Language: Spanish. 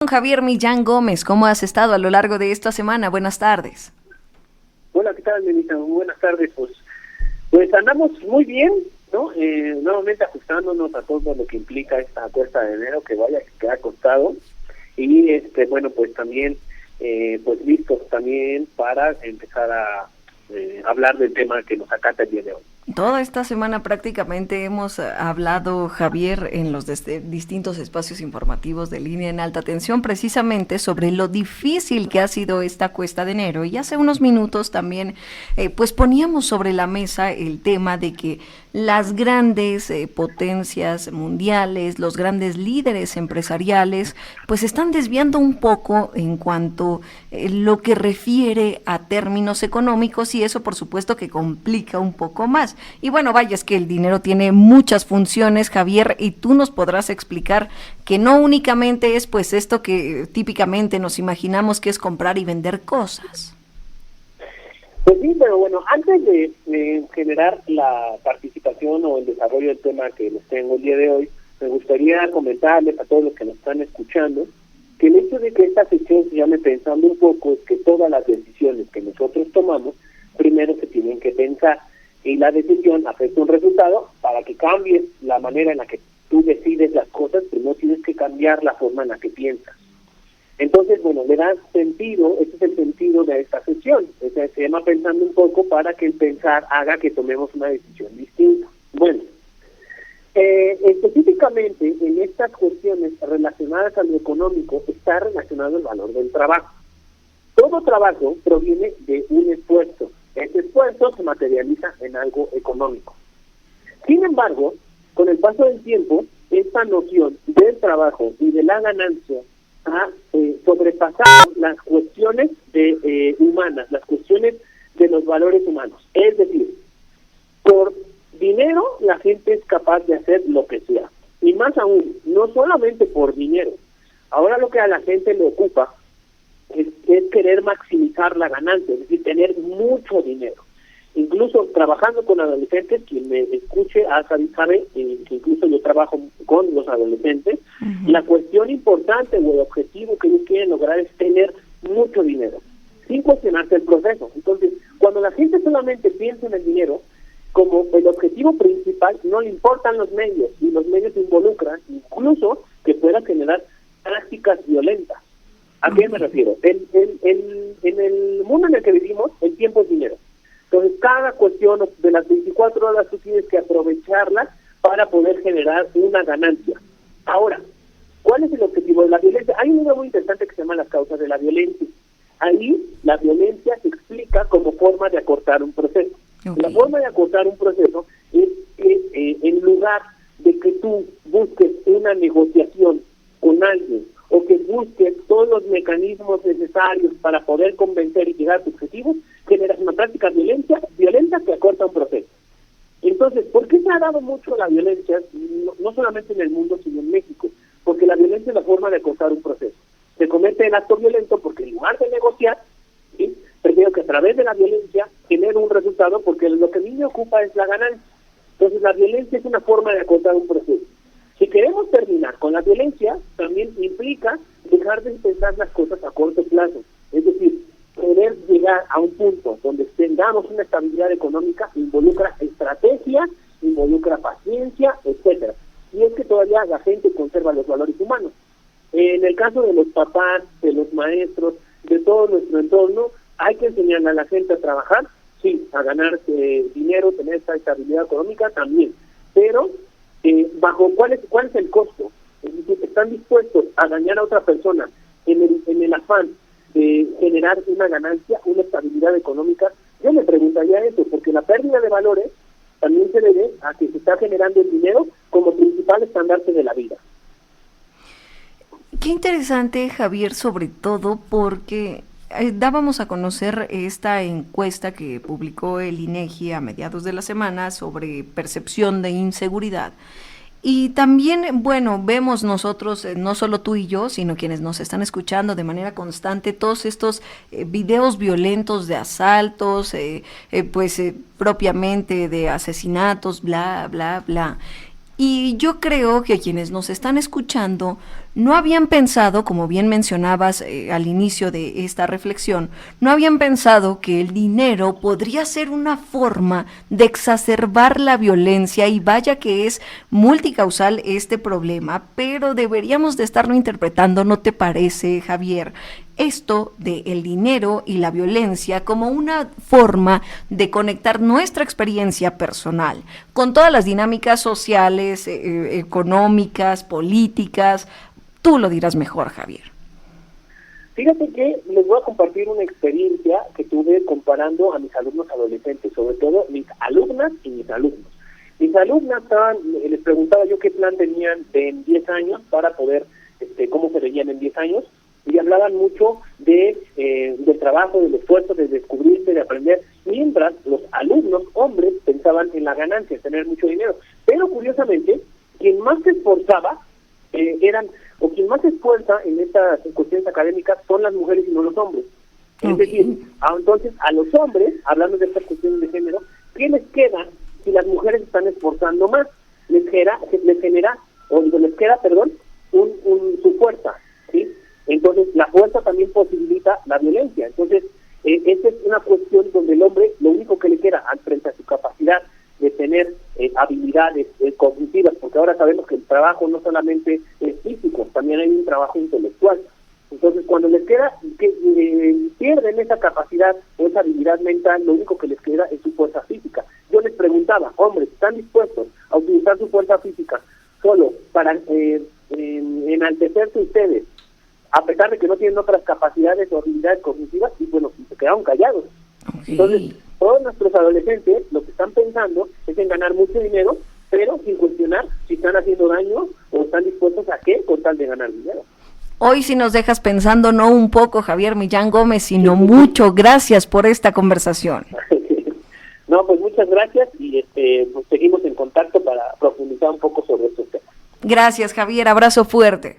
Javier Millán Gómez, ¿cómo has estado a lo largo de esta semana? Buenas tardes. Hola, ¿qué tal, Melissa? Muy buenas tardes. Pues andamos muy bien, ¿no? Nuevamente ajustándonos a todo lo que implica esta cuesta de enero, que vaya, que ha costado. Y, bueno, pues también, pues listos también para empezar a hablar del tema que nos acata el día de hoy. Toda esta semana prácticamente hemos hablado, Javier, en los distintos espacios informativos de Línea en Alta Tensión, precisamente sobre lo difícil que ha sido esta cuesta de enero. Y hace unos minutos también, pues poníamos sobre la mesa el tema de que las grandes potencias mundiales, los grandes líderes empresariales, pues están desviando un poco en cuanto lo que refiere a términos económicos, y eso por supuesto que complica un poco más. Y bueno, vaya, es que el dinero tiene muchas funciones, Javier, y tú nos podrás explicar que no únicamente es pues esto que típicamente nos imaginamos que es comprar y vender cosas. Pues sí, pero bueno, antes de generar la participación o el desarrollo del tema que les tengo el día de hoy, me gustaría comentarles a todos los que nos están escuchando que el hecho de que esta sección se llame Pensando un poco es que todas las decisiones que nosotros tomamos primero se tienen que pensar, y la decisión afecta un resultado. Para que cambies la manera en la que tú decides las cosas, primero tienes que cambiar la forma en la que piensas. Entonces, bueno, le da sentido, ese es el sentido de esta sesión, se llama Pensando un poco, para que el pensar haga que tomemos una decisión distinta. Bueno, específicamente en estas cuestiones relacionadas a lo económico está relacionado el valor del trabajo. Todo trabajo proviene de un esfuerzo. Ese esfuerzo se materializa en algo económico. Sin embargo, con el paso del tiempo, esta noción del trabajo y de la ganancia ha sobrepasado las cuestiones humanas, las cuestiones de los valores humanos. Es decir, por dinero la gente es capaz de hacer lo que sea. Y más aún, no solamente por dinero. Ahora lo que a la gente le ocupa es querer maximizar la ganancia, es decir, tener mucho dinero. Incluso trabajando con adolescentes, quien me escuche sabe que incluso yo trabajo con los adolescentes. La cuestión importante o el objetivo que ellos quieren lograr es tener mucho dinero, sin cuestionarse el proceso. Entonces, cuando la gente solamente piensa en el dinero como el objetivo principal, no le importan los medios, y los medios involucran incluso que pueda generar prácticas violentas. ¿A qué me refiero? En el mundo en el que vivimos, el tiempo es dinero. Entonces, cada cuestión de las 24 horas tú tienes que aprovecharlas para poder generar una ganancia. Ahora, ¿cuál es el objetivo de la violencia? Hay un libro muy interesante que se llama Las causas de la violencia. Ahí la violencia se explica como forma de acortar un proceso. Okay. La forma de acortar un proceso es que en lugar de que tú busques una negociación con alguien, o que busques todos los mecanismos necesarios para poder convencer y llegar a tu objetivo, generas una práctica violenta que acorta un proceso. Entonces, ¿por qué se ha dado mucho la violencia, no solamente en el mundo, sino en México? Porque la violencia es la forma de acortar un proceso. Se comete el acto violento porque en lugar de negociar, ¿sí?, prefiero que a través de la violencia genere un resultado, porque lo que a mí me ocupa es la ganancia. Entonces, la violencia es una forma de acortar un proceso. Si queremos terminar con la violencia, también implica dejar de pensar las cosas a corto plazo. Es decir, querer llegar a un punto donde tengamos una estabilidad económica involucra estrategia, involucra paciencia, etcétera. Y es que todavía la gente conserva los valores humanos. En el caso de los papás, de los maestros, de todo nuestro entorno, hay que enseñarle a la gente a trabajar, sí, a ganar dinero, tener esta estabilidad económica también, pero bajo ¿cuál es el costo? Es decir, están dispuestos a dañar a otra persona en el afán de generar una ganancia, una estabilidad económica. Yo me preguntaría eso, porque la pérdida de valores también se debe a que se está generando el dinero como principal estandarte de la vida. Qué interesante, Javier, sobre todo porque dábamos a conocer esta encuesta que publicó el INEGI a mediados de la semana sobre percepción de inseguridad. Y también, bueno, vemos nosotros, no solo tú y yo, sino quienes nos están escuchando de manera constante, todos estos videos violentos de asaltos, propiamente de asesinatos, bla, bla, bla. Y yo creo que quienes nos están escuchando no habían pensado, como bien mencionabas al inicio de esta reflexión, no habían pensado que el dinero podría ser una forma de exacerbar la violencia, y vaya que es multicausal este problema, pero deberíamos de estarlo interpretando, ¿no te parece, Javier? Esto de el dinero y la violencia como una forma de conectar nuestra experiencia personal con todas las dinámicas sociales, económicas, políticas. Tú lo dirás mejor, Javier. Fíjate que les voy a compartir una experiencia que tuve comparando a mis alumnos adolescentes, sobre todo mis alumnas y mis alumnos. Mis alumnas les preguntaba yo qué plan tenían en 10 años para poder, cómo se veían en 10 años, y hablaban mucho del trabajo, del esfuerzo, de descubrirse, de aprender, mientras los alumnos hombres pensaban en la ganancia, en tener mucho dinero. Pero curiosamente, quien más se esforzaba quien más se esfuerza en estas cuestiones académicas son las mujeres y no los hombres. Es decir, entonces a los hombres, hablando de estas cuestiones de género, ¿qué les queda si las mujeres están esforzando más? Les queda su fuerza, ¿sí? Entonces la fuerza también posibilita la violencia. Entonces esta es una cuestión donde el hombre lo único que le queda frente a su capacidad de tener habilidades cognitivas, porque ahora sabemos que el trabajo no solamente es físico, también hay un trabajo intelectual. Entonces cuando les queda, pierden esa capacidad o esa habilidad mental, lo único que les queda es su fuerza física. Yo les preguntaba, hombres, ¿están dispuestos a utilizar su fuerza física solo para enaltecerse ustedes, a pesar de que no tienen otras capacidades o habilidades cognitivas? Y bueno, se quedaron callados. Entonces, todos nuestros adolescentes lo que están pensando es en ganar mucho dinero, pero sin cuestionar si están haciendo daño o están dispuestos a qué con tal de ganar dinero. Hoy sí nos dejas pensando, no un poco, Javier Millán Gómez, sino mucho. Gracias por esta conversación. No, pues muchas gracias y pues seguimos en contacto para profundizar un poco sobre estos temas. Gracias, Javier. Abrazo fuerte.